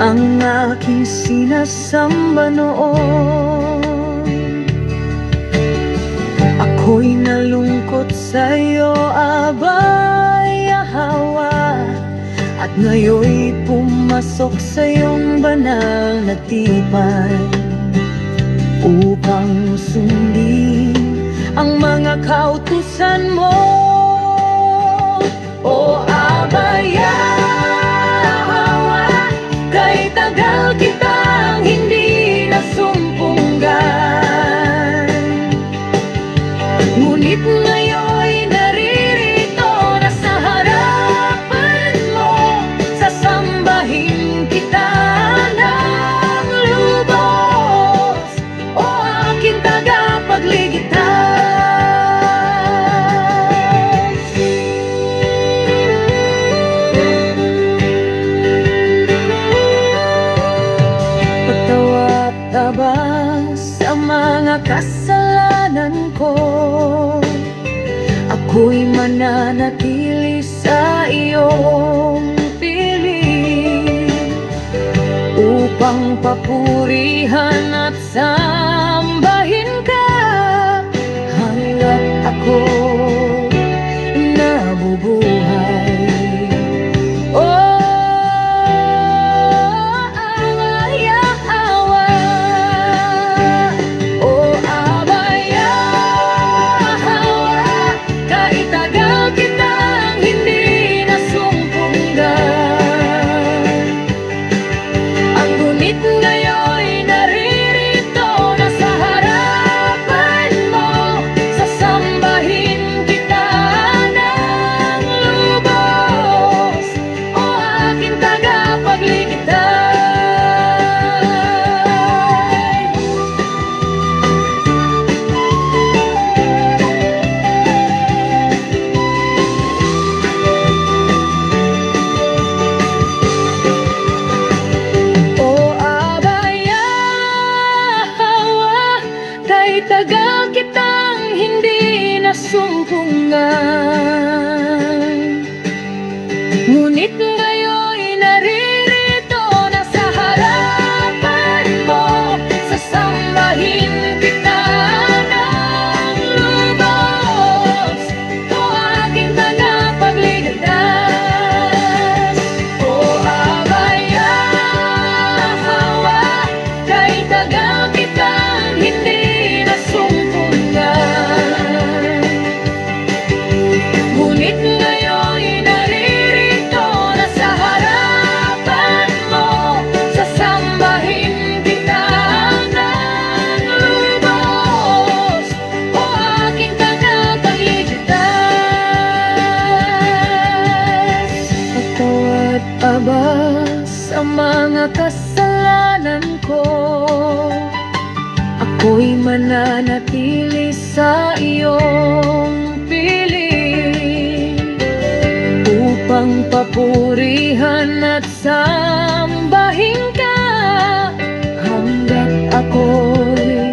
ang aking sinasamba noon. Ako'y nalungkot sa'yo, abay hawa, at ngayon'y pumasok sa iyong banal na tipan upang sundin ang mga kautusan mo. O abaya hawa, kay tagal kitang hindi nasumpunggan, ngunit ngayon'y naririto na sa harapan mo, sasambahin kita ng lubos, o aking tagapagligtas. Sa mga kasalanan ko, ako'y mananatili sa iyong piling upang papurihan at sambahin ka hanggat ako nabubuhay. Tagal kitang hindi nasumpungan, ngunit ngayon'y naririto na sa harapan mo, sasambahin kita ng lubos, o aking tagapagligtas. O abaya hawa, kay tagal kitang hindi ngunit ngayon'y naririto na sa harapan mo, sasambahin kita ng lubos, o aking tagapagligtas. Patawad, Aba, sa mga kasalanan ko, ako'y mananatili sa iyong piling upang papurihan at sambahin ka hanggat ako'y